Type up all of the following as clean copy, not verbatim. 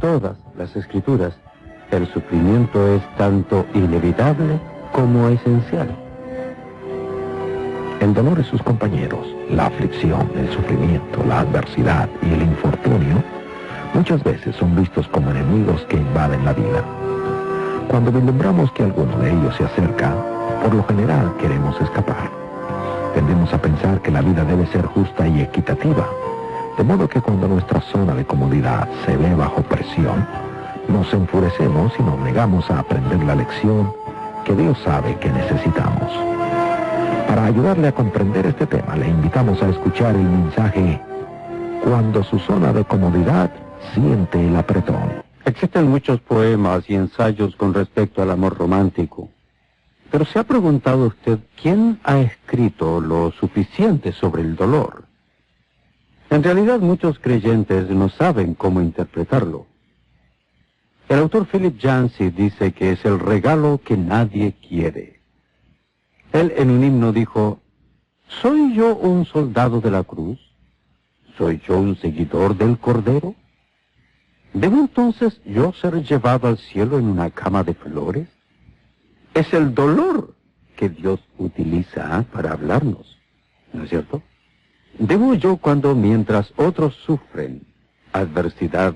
todas las Escrituras, el sufrimiento es tanto inevitable como esencial. El dolor y sus compañeros, la aflicción, el sufrimiento, la adversidad y el infortunio, muchas veces son vistos como enemigos que invaden la vida. Cuando vislumbramos que alguno de ellos se acerca, por lo general queremos escapar. Tendemos a pensar que la vida debe ser justa y equitativa, de modo que cuando nuestra zona de comodidad se ve bajo presión, nos enfurecemos y nos negamos a aprender la lección que Dios sabe que necesitamos. Para ayudarle a comprender este tema, le invitamos a escuchar el mensaje Cuando su zona de comodidad siente el apretón. Existen muchos poemas y ensayos con respecto al amor romántico. Pero ¿se ha preguntado usted quién ha escrito lo suficiente sobre el dolor? En realidad muchos creyentes no saben cómo interpretarlo. El autor Philip Yancey dice que es el regalo que nadie quiere. Él en un himno dijo: ¿soy yo un soldado de la cruz? ¿Soy yo un seguidor del Cordero? ¿Debo entonces yo ser llevado al cielo en una cama de flores? Es el dolor que Dios utiliza para hablarnos, ¿no es cierto? ¿Debo yo, cuando mientras otros sufren adversidad,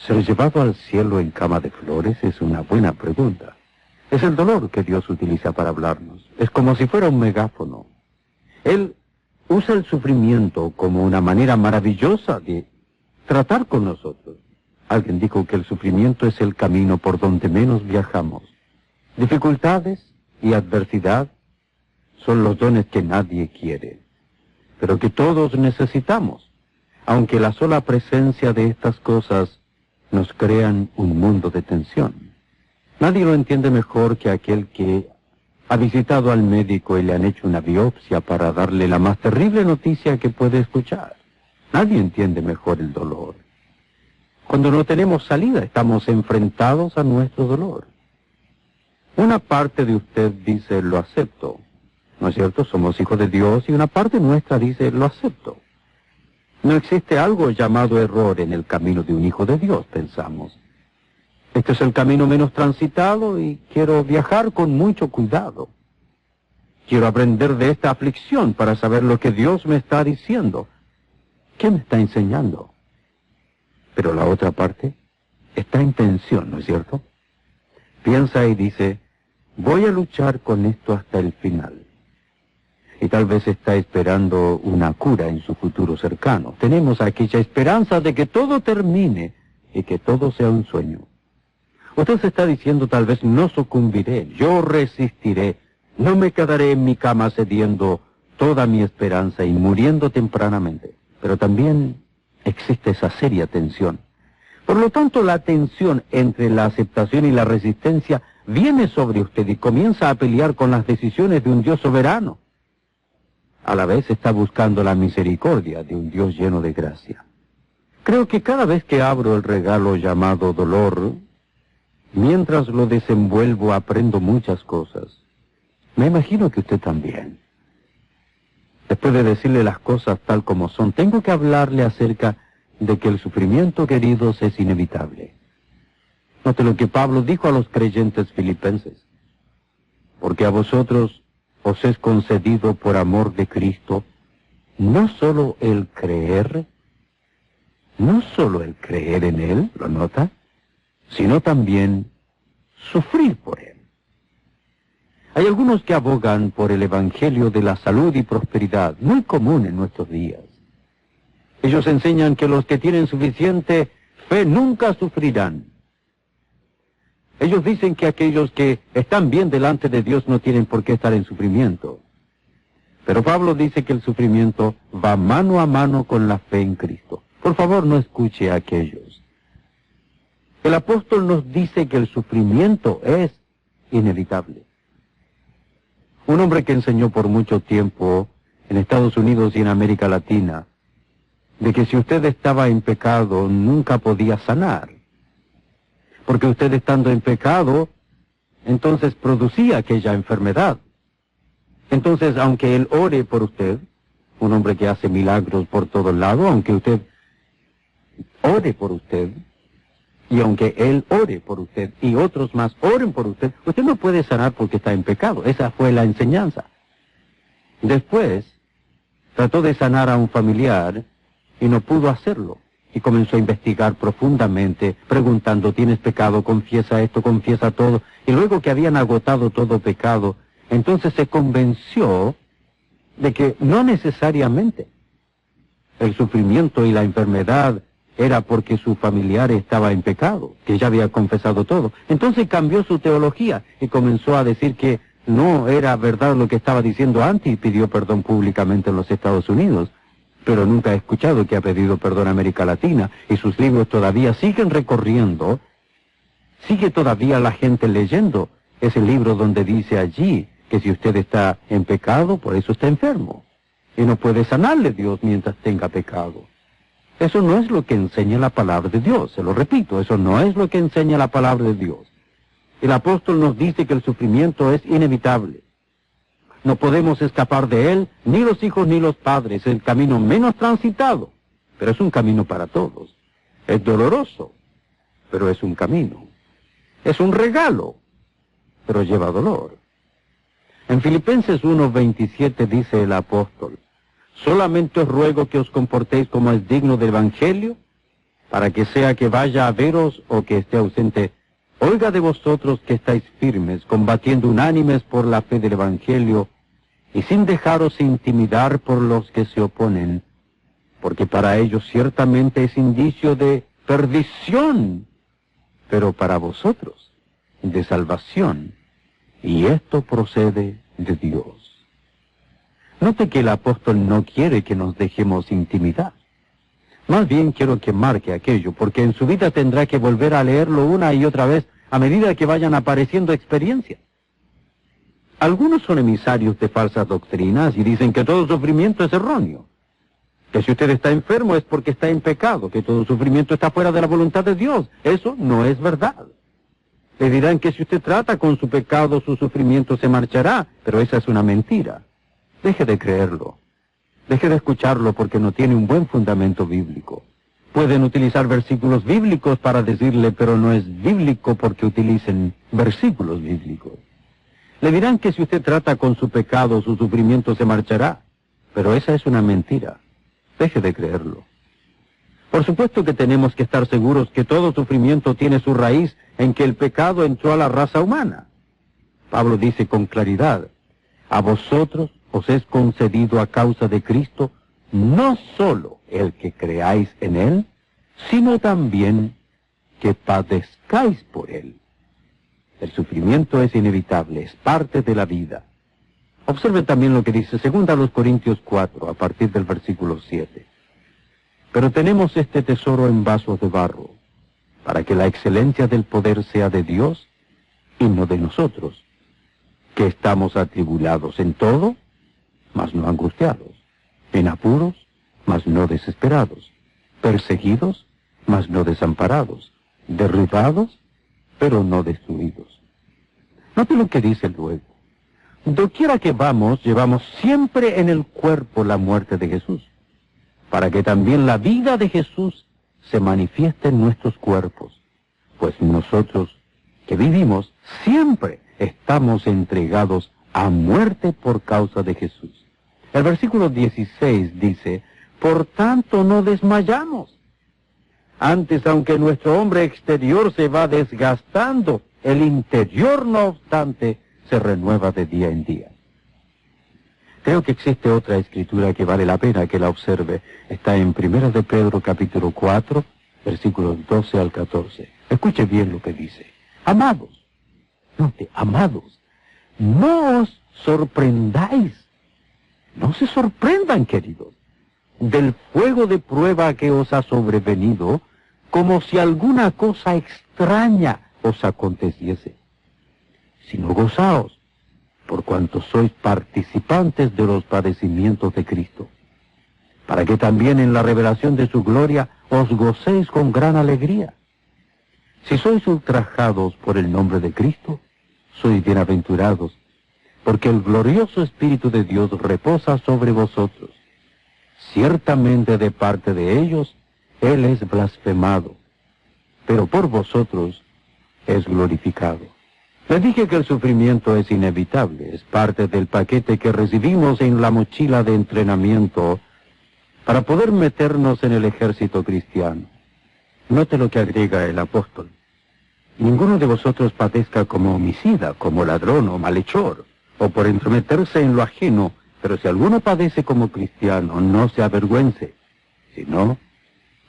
ser llevado al cielo en cama de flores? Es una buena pregunta. Es el dolor que Dios utiliza para hablarnos. Es como si fuera un megáfono. Él usa el sufrimiento como una manera maravillosa de tratar con nosotros. Alguien dijo que el sufrimiento es el camino por donde menos viajamos. Dificultades y adversidad son los dones que nadie quiere, pero que todos necesitamos, aunque la sola presencia de estas cosas nos crean un mundo de tensión. Nadie lo entiende mejor que aquel que ha visitado al médico y le han hecho una biopsia para darle la más terrible noticia que puede escuchar. Nadie entiende mejor el dolor. Cuando no tenemos salida, estamos enfrentados a nuestro dolor. Una parte de usted dice, lo acepto. ¿No es cierto? Somos hijos de Dios, y una parte nuestra dice, lo acepto. No existe algo llamado error en el camino de un hijo de Dios, pensamos. Este es el camino menos transitado y quiero viajar con mucho cuidado. Quiero aprender de esta aflicción para saber lo que Dios me está diciendo. ¿Qué me está enseñando? Pero la otra parte está en tensión, ¿no es cierto? Piensa y dice, voy a luchar con esto hasta el final. Y tal vez está esperando una cura en su futuro cercano. Tenemos aquella esperanza de que todo termine y que todo sea un sueño. Usted se está diciendo, tal vez no sucumbiré, yo resistiré, no me quedaré en mi cama cediendo toda mi esperanza y muriendo tempranamente. Pero también existe esa seria tensión. Por lo tanto, la tensión entre la aceptación y la resistencia viene sobre usted y comienza a pelear con las decisiones de un Dios soberano. A la vez está buscando la misericordia de un Dios lleno de gracia. Creo que cada vez que abro el regalo llamado dolor, mientras lo desenvuelvo aprendo muchas cosas. Me imagino que usted también. Después de decirle las cosas tal como son, tengo que hablarle acerca de que el sufrimiento, queridos, es inevitable. Note lo que Pablo dijo a los creyentes filipenses. Porque a vosotros os es concedido por amor de Cristo, no solo el creer en Él, ¿lo nota? Sino también sufrir por Él. Hay algunos que abogan por el evangelio de la salud y prosperidad, muy común en nuestros días. Ellos enseñan que los que tienen suficiente fe nunca sufrirán. Ellos dicen que aquellos que están bien delante de Dios no tienen por qué estar en sufrimiento. Pero Pablo dice que el sufrimiento va mano a mano con la fe en Cristo. Por favor, no escuche a aquellos. El apóstol nos dice que el sufrimiento es inevitable. Un hombre que enseñó por mucho tiempo en Estados Unidos y en América Latina, de que si usted estaba en pecado nunca podía sanar. Porque usted estando en pecado, entonces producía aquella enfermedad. Entonces, aunque él ore por usted, un hombre que hace milagros por todos lados, aunque usted ore por usted, Y aunque Él ore por usted y otros más oren por usted, usted no puede sanar porque está en pecado. Esa fue la enseñanza. Después, trató de sanar a un familiar y no pudo hacerlo. Y comenzó a investigar profundamente, preguntando, ¿tienes pecado? Confiesa esto, confiesa todo. Y luego que habían agotado todo pecado, entonces se convenció de que no necesariamente el sufrimiento y la enfermedad era porque su familiar estaba en pecado, que ya había confesado todo. Entonces cambió su teología y comenzó a decir que no era verdad lo que estaba diciendo antes y pidió perdón públicamente en los Estados Unidos. Pero nunca he escuchado que ha pedido perdón a América Latina, y sus libros todavía siguen recorriendo, sigue todavía la gente leyendo ese libro donde dice allí que si usted está en pecado, por eso está enfermo, y no puede sanarle Dios mientras tenga pecado. Eso no es lo que enseña la palabra de Dios, se lo repito, eso no es lo que enseña la palabra de Dios. El apóstol nos dice que el sufrimiento es inevitable. No podemos escapar de él, ni los hijos ni los padres. Es el camino menos transitado, pero es un camino para todos. Es doloroso, pero es un camino. Es un regalo, pero lleva dolor. En Filipenses 1:27 dice el apóstol, solamente os ruego que os comportéis como es digno del Evangelio, para que sea que vaya a veros o que esté ausente, oiga de vosotros que estáis firmes, combatiendo unánimes por la fe del Evangelio, y sin dejaros intimidar por los que se oponen, porque para ellos ciertamente es indicio de perdición, pero para vosotros de salvación, y esto procede de Dios. Note que el apóstol no quiere que nos dejemos intimidar. Más bien quiero que marque aquello, porque en su vida tendrá que volver a leerlo una y otra vez a medida que vayan apareciendo experiencias. Algunos son emisarios de falsas doctrinas y dicen que todo sufrimiento es erróneo, que si usted está enfermo es porque está en pecado, que todo sufrimiento está fuera de la voluntad de Dios. Eso no es verdad. Le dirán que si usted trata con su pecado, su sufrimiento se marchará, pero esa es una mentira. Deje de creerlo. Deje de escucharlo porque no tiene un buen fundamento bíblico. Pueden utilizar versículos bíblicos para decirle, pero no es bíblico porque utilicen versículos bíblicos. Le dirán que si usted trata con su pecado, su sufrimiento se marchará, pero esa es una mentira. Deje de creerlo. Por supuesto que tenemos que estar seguros que todo sufrimiento tiene su raíz en que el pecado entró a la raza humana. Pablo dice con claridad, a vosotros os es concedido a causa de Cristo no solo el que creáis en Él, sino también que padezcáis por Él. El sufrimiento es inevitable, es parte de la vida. Observen también lo que dice 2 Corintios 4, a partir del versículo 7. Pero tenemos este tesoro en vasos de barro, para que la excelencia del poder sea de Dios y no de nosotros, que estamos atribulados en todo, mas no angustiados, en apuros, mas no desesperados, perseguidos, mas no desamparados, derribados, pero no destruidos. Note lo que dice luego. Doquiera que vamos, llevamos siempre en el cuerpo la muerte de Jesús, para que también la vida de Jesús se manifieste en nuestros cuerpos, pues nosotros que vivimos siempre estamos entregados a muerte por causa de Jesús. El versículo 16 dice, por tanto no desmayamos. Antes, aunque nuestro hombre exterior se va desgastando, el interior, no obstante, se renueva de día en día. Creo que existe otra escritura que vale la pena que la observe. Está en 1 de Pedro capítulo 4, versículos 12 al 14. Escuche bien lo que dice. Amados, note, amados, no os sorprendáis. No se sorprendan, queridos, del fuego de prueba que os ha sobrevenido, como si alguna cosa extraña os aconteciese, sino gozaos, por cuanto sois participantes de los padecimientos de Cristo, para que también en la revelación de su gloria os gocéis con gran alegría. Si sois ultrajados por el nombre de Cristo, sois bienaventurados, porque el glorioso Espíritu de Dios reposa sobre vosotros. Ciertamente de parte de ellos, Él es blasfemado, pero por vosotros es glorificado. Les dije que el sufrimiento es inevitable, es parte del paquete que recibimos en la mochila de entrenamiento para poder meternos en el ejército cristiano. Note lo que agrega el apóstol. Ninguno de vosotros padezca como homicida, como ladrón o malhechor, o por entrometerse en lo ajeno, pero si alguno padece como cristiano, no se avergüence, sino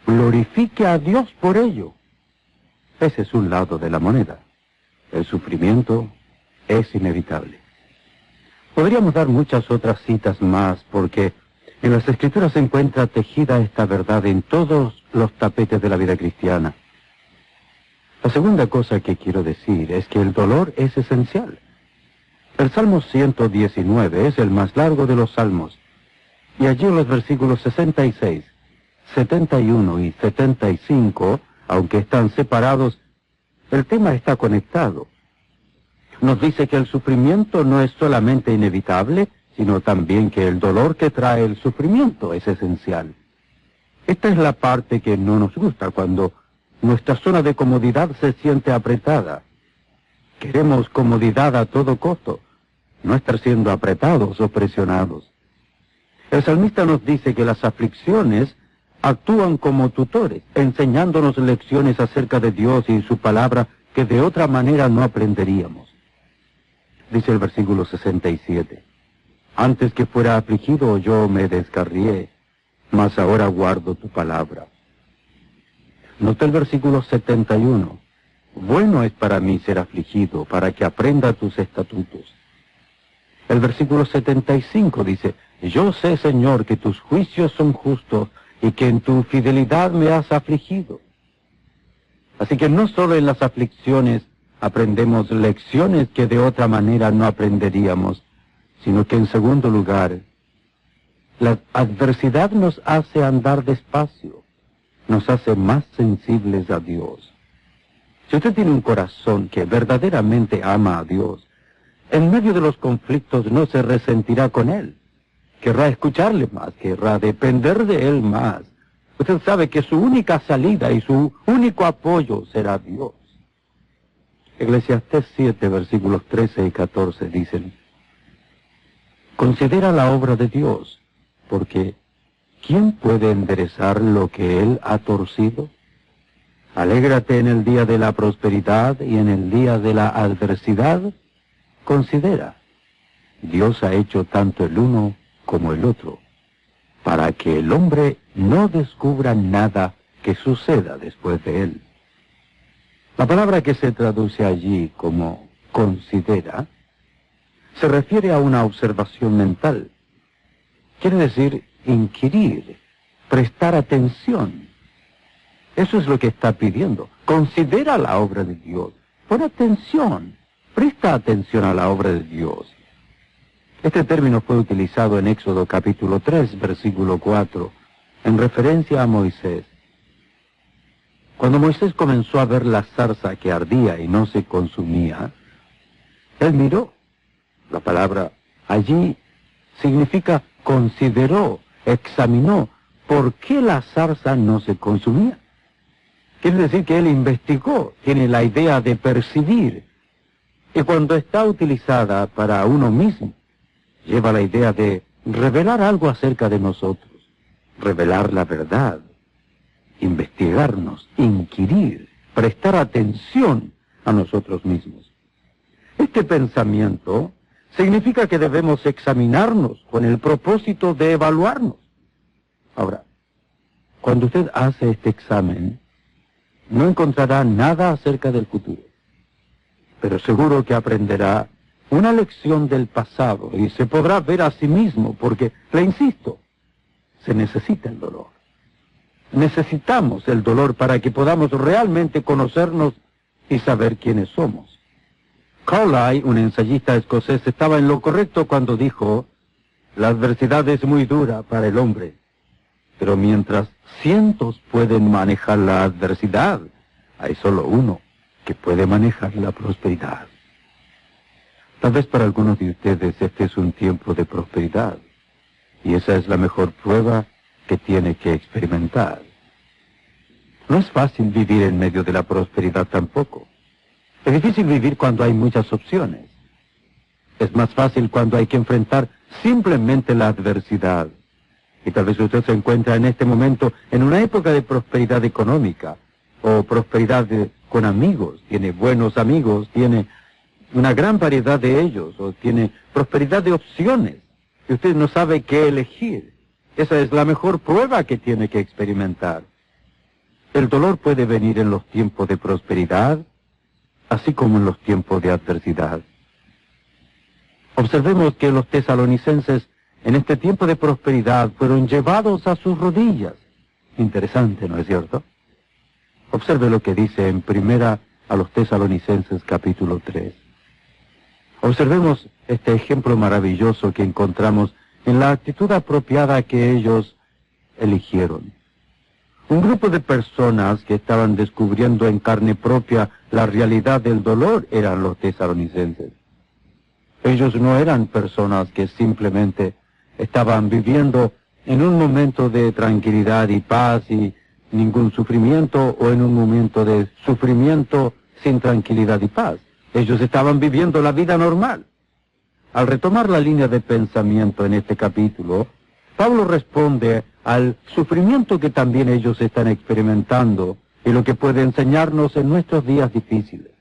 glorifique a Dios por ello. Ese es un lado de la moneda. El sufrimiento es inevitable. Podríamos dar muchas otras citas más, porque en las Escrituras se encuentra tejida esta verdad en todos los tapetes de la vida cristiana. La segunda cosa que quiero decir es que el dolor es esencial. El Salmo 119 es el más largo de los salmos, y allí en los versículos 66, 71 y 75, aunque están separados, el tema está conectado. Nos dice que el sufrimiento no es solamente inevitable, sino también que el dolor que trae el sufrimiento es esencial. Esta es la parte que no nos gusta cuando nuestra zona de comodidad se siente apretada. Queremos comodidad a todo costo, no estar siendo apretados o presionados. El salmista nos dice que las aflicciones actúan como tutores, enseñándonos lecciones acerca de Dios y su palabra que de otra manera no aprenderíamos. Dice el versículo 67, antes que fuera afligido yo me descarrié, mas ahora guardo tu palabra. Nota el versículo 71, bueno es para mí ser afligido, para que aprenda tus estatutos. El versículo 75 dice, yo sé, Señor, que tus juicios son justos, y que en tu fidelidad me has afligido. Así que no solo en las aflicciones aprendemos lecciones que de otra manera no aprenderíamos, sino que en segundo lugar, la adversidad nos hace andar despacio, nos hace más sensibles a Dios. Si usted tiene un corazón que verdaderamente ama a Dios, en medio de los conflictos no se resentirá con Él. Querrá escucharle más, querrá depender de Él más. Usted sabe que su única salida y su único apoyo será Dios. Eclesiastés 7, versículos 13 y 14 dicen, considera la obra de Dios, porque ¿quién puede enderezar lo que Él ha torcido? Alégrate en el día de la prosperidad y en el día de la adversidad. Considera, Dios ha hecho tanto el uno como el otro, para que el hombre no descubra nada que suceda después de él. La palabra que se traduce allí como considera se refiere a una observación mental. Quiere decir inquirir, prestar atención. Eso es lo que está pidiendo. Considera la obra de Dios. Pon atención. Presta atención a la obra de Dios. Este término fue utilizado en Éxodo capítulo 3, versículo 4, en referencia a Moisés. Cuando Moisés comenzó a ver la zarza que ardía y no se consumía, él miró. La palabra allí significa consideró, examinó por qué la zarza no se consumía. Quiere decir que él investigó, tiene la idea de percibir. Y cuando está utilizada para uno mismo, lleva la idea de revelar algo acerca de nosotros, revelar la verdad, investigarnos, inquirir, prestar atención a nosotros mismos. Este pensamiento significa que debemos examinarnos con el propósito de evaluarnos. Ahora, cuando usted hace este examen, no encontrará nada acerca del futuro, pero seguro que aprenderá una lección del pasado y se podrá ver a sí mismo, porque, le insisto, se necesita el dolor. Necesitamos el dolor para que podamos realmente conocernos y saber quiénes somos. Carlyle, un ensayista escocés, estaba en lo correcto cuando dijo, la adversidad es muy dura para el hombre, pero mientras cientos pueden manejar la adversidad, hay solo uno que puede manejar la prosperidad. Tal vez para algunos de ustedes este es un tiempo de prosperidad, y esa es la mejor prueba que tiene que experimentar. No es fácil vivir en medio de la prosperidad tampoco. Es difícil vivir cuando hay muchas opciones. Es más fácil cuando hay que enfrentar simplemente la adversidad. Y tal vez usted se encuentra en este momento en una época de prosperidad económica, o prosperidad con amigos. Tiene buenos amigos, tiene una gran variedad de ellos, o tiene prosperidad de opciones, y usted no sabe qué elegir. Esa es la mejor prueba que tiene que experimentar. El dolor puede venir en los tiempos de prosperidad, así como en los tiempos de adversidad. Observemos que los tesalonicenses en este tiempo de prosperidad fueron llevados a sus rodillas. Interesante, ¿no es cierto? Observe lo que dice en primera a los tesalonicenses capítulo 3. Observemos este ejemplo maravilloso que encontramos en la actitud apropiada que ellos eligieron. Un grupo de personas que estaban descubriendo en carne propia la realidad del dolor eran los tesalonicenses. Ellos no eran personas que simplemente estaban viviendo en un momento de tranquilidad y paz y ningún sufrimiento, o en un momento de sufrimiento sin tranquilidad y paz. Ellos estaban viviendo la vida normal. Al retomar la línea de pensamiento en este capítulo, Pablo responde al sufrimiento que también ellos están experimentando y lo que puede enseñarnos en nuestros días difíciles.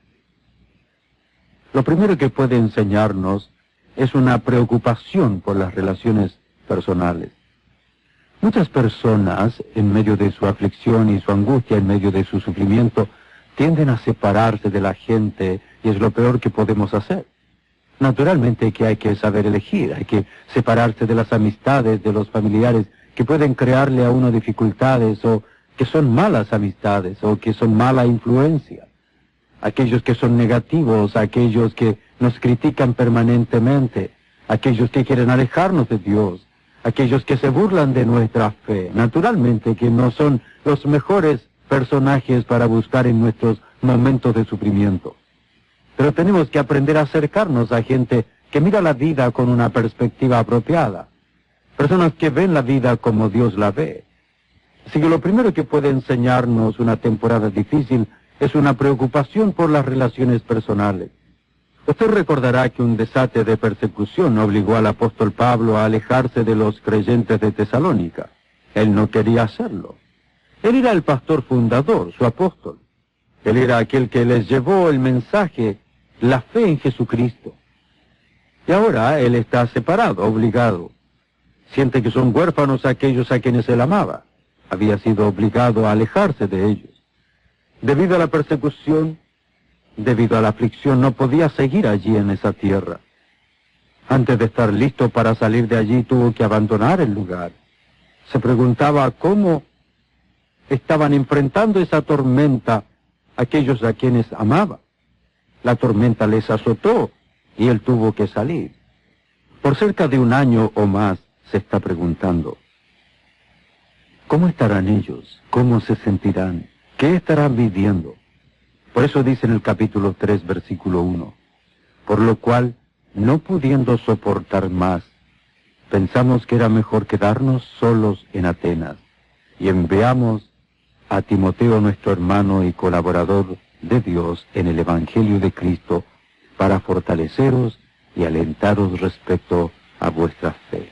Lo primero que puede enseñarnos es una preocupación por las relaciones personales. Muchas personas, en medio de su aflicción y su angustia, en medio de su sufrimiento, tienden a separarse de la gente, y es lo peor que podemos hacer. Naturalmente que hay que saber elegir, hay que separarse de las amistades, de los familiares que pueden crearle a uno dificultades, o que son malas amistades, o que son mala influencia. Aquellos que son negativos, aquellos que nos critican permanentemente, aquellos que quieren alejarnos de Dios, aquellos que se burlan de nuestra fe. Naturalmente que no son los mejores personajes para buscar en nuestros momentos de sufrimiento. Pero tenemos que aprender a acercarnos a gente que mira la vida con una perspectiva apropiada. Personas que ven la vida como Dios la ve. Así que lo primero que puede enseñarnos una temporada difícil es una preocupación por las relaciones personales. Usted recordará que un desate de persecución obligó al apóstol Pablo a alejarse de los creyentes de Tesalónica. Él no quería hacerlo. Él era el pastor fundador, su apóstol. Él era aquel que les llevó el mensaje, la fe en Jesucristo. Y ahora él está separado, obligado. Siente que son huérfanos aquellos a quienes él amaba. Había sido obligado a alejarse de ellos. Debido a la persecución, debido a la aflicción, no podía seguir allí en esa tierra. Antes de estar listo para salir de allí, tuvo que abandonar el lugar. Se preguntaba cómo estaban enfrentando esa tormenta aquellos a quienes amaba. La tormenta les azotó y él tuvo que salir. Por cerca de un año o más se está preguntando, ¿cómo estarán ellos? ¿Cómo se sentirán? ¿Qué estarán viviendo? Por eso dice en el capítulo 3, versículo 1, por lo cual, no pudiendo soportar más, pensamos que era mejor quedarnos solos en Atenas, y enviamos a Timoteo, nuestro hermano y colaborador de Dios en el Evangelio de Cristo, para fortaleceros y alentaros respecto a vuestra fe.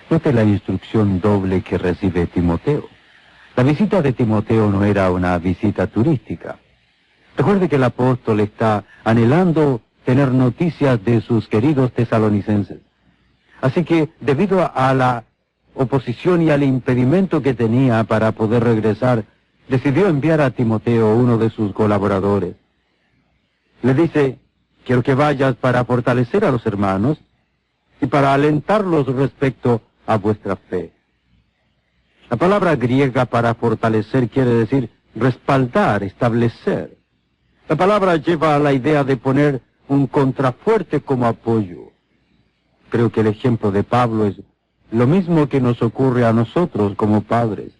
Note la instrucción doble que recibe Timoteo. La visita de Timoteo no era una visita turística. Recuerde que el apóstol está anhelando tener noticias de sus queridos tesalonicenses. Así que, debido a la oposición y al impedimento que tenía para poder regresar, decidió enviar a Timoteo, uno de sus colaboradores. Le dice, quiero que vayas para fortalecer a los hermanos y para alentarlos respecto a vuestra fe. La palabra griega para fortalecer quiere decir respaldar, establecer. La palabra lleva a la idea de poner un contrafuerte como apoyo. Creo que el ejemplo de Pablo es lo mismo que nos ocurre a nosotros como padres.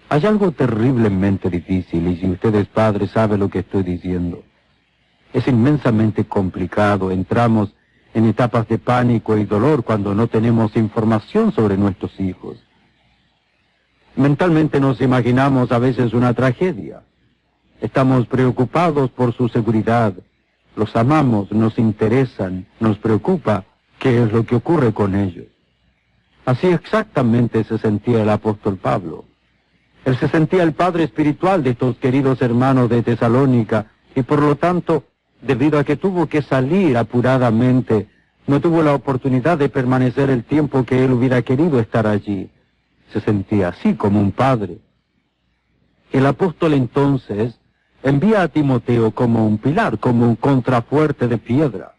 Hay algo terriblemente difícil, y si usted es padre sabe lo que estoy diciendo. Es inmensamente complicado, entramos en etapas de pánico y dolor cuando no tenemos información sobre nuestros hijos. Mentalmente nos imaginamos a veces una tragedia. Estamos preocupados por su seguridad. Los amamos, nos interesan, nos preocupa qué es lo que ocurre con ellos. Así exactamente se sentía el apóstol Pablo. Él se sentía el padre espiritual de estos queridos hermanos de Tesalónica y por lo tanto, debido a que tuvo que salir apuradamente, no tuvo la oportunidad de permanecer el tiempo que él hubiera querido estar allí. Se sentía así como un padre. El apóstol entonces envía a Timoteo como un pilar, como un contrafuerte de piedra.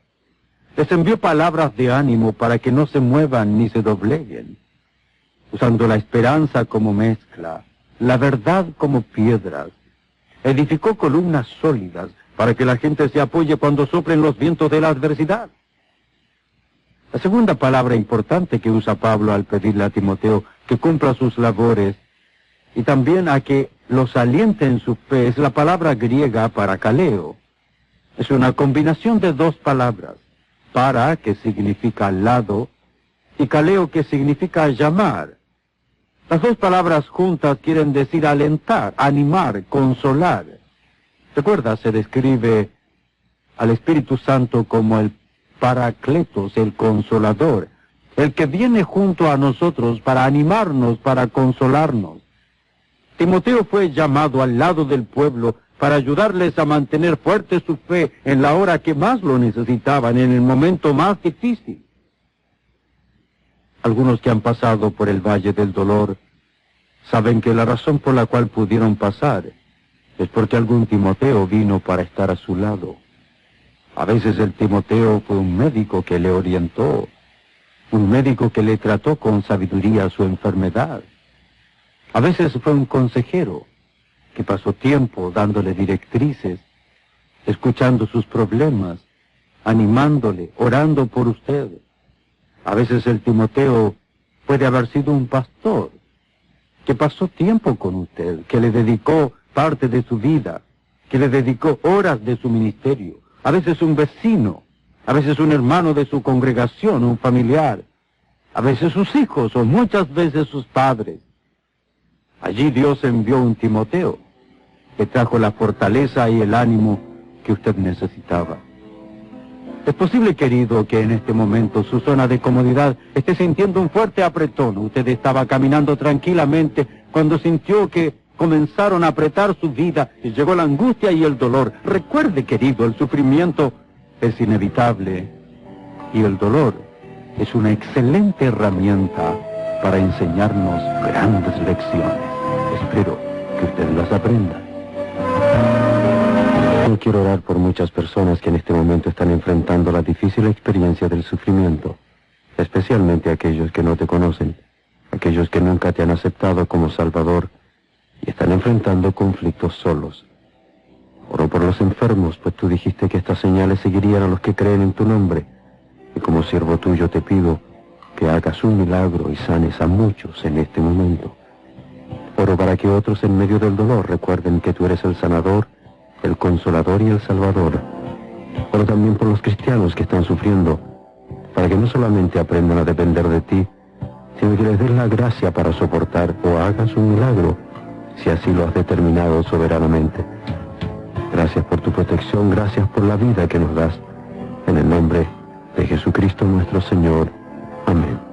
Les envió palabras de ánimo para que no se muevan ni se dobleguen, usando la esperanza como mezcla, la verdad como piedras. Edificó columnas sólidas para que la gente se apoye cuando soplen los vientos de la adversidad. La segunda palabra importante que usa Pablo al pedirle a Timoteo que cumpla sus labores y también a que los aliente en su fe es la palabra griega parakaleo. Es una combinación de dos palabras, para, que significa al lado, y kaleo, que significa llamar. Las dos palabras juntas quieren decir alentar, animar, consolar. Recuerda, se describe al Espíritu Santo como el Paracletos, el Consolador, el que viene junto a nosotros para animarnos, para consolarnos. Timoteo fue llamado al lado del pueblo para ayudarles a mantener fuerte su fe en la hora que más lo necesitaban, en el momento más difícil. Algunos que han pasado por el valle del dolor saben que la razón por la cual pudieron pasar es porque algún Timoteo vino para estar a su lado. A veces el Timoteo fue un médico que le orientó, un médico que le trató con sabiduría su enfermedad. A veces fue un consejero que pasó tiempo dándole directrices, escuchando sus problemas, animándole, orando por usted. A veces el Timoteo puede haber sido un pastor que pasó tiempo con usted, que le dedicó parte de su vida, que le dedicó horas de su ministerio. A veces un vecino, a veces un hermano de su congregación, un familiar, a veces sus hijos o muchas veces sus padres. Allí Dios envió un Timoteo que trajo la fortaleza y el ánimo que usted necesitaba. Es posible, querido, que en este momento su zona de comodidad esté sintiendo un fuerte apretón. Usted estaba caminando tranquilamente cuando sintió que comenzaron a apretar su vida y llegó la angustia y el dolor. Recuerde, querido, el sufrimiento es inevitable y el dolor es una excelente herramienta para enseñarnos grandes lecciones. Espero que usted las aprenda. Yo quiero orar por muchas personas que en este momento están enfrentando la difícil experiencia del sufrimiento, especialmente aquellos que no te conocen, aquellos que nunca te han aceptado como Salvador y están enfrentando conflictos solos. Oro por los enfermos, pues tú dijiste que estas señales seguirían a los que creen en tu nombre, y como siervo tuyo te pido que hagas un milagro y sanes a muchos en este momento. Oro para que otros en medio del dolor recuerden que tú eres el sanador, el consolador y el salvador. Oro también por los cristianos que están sufriendo, para que no solamente aprendan a depender de ti, sino que les des la gracia para soportar o hagas un milagro, si así lo has determinado soberanamente. Gracias por tu protección, gracias por la vida que nos das. En el nombre de Jesucristo nuestro Señor. Amén.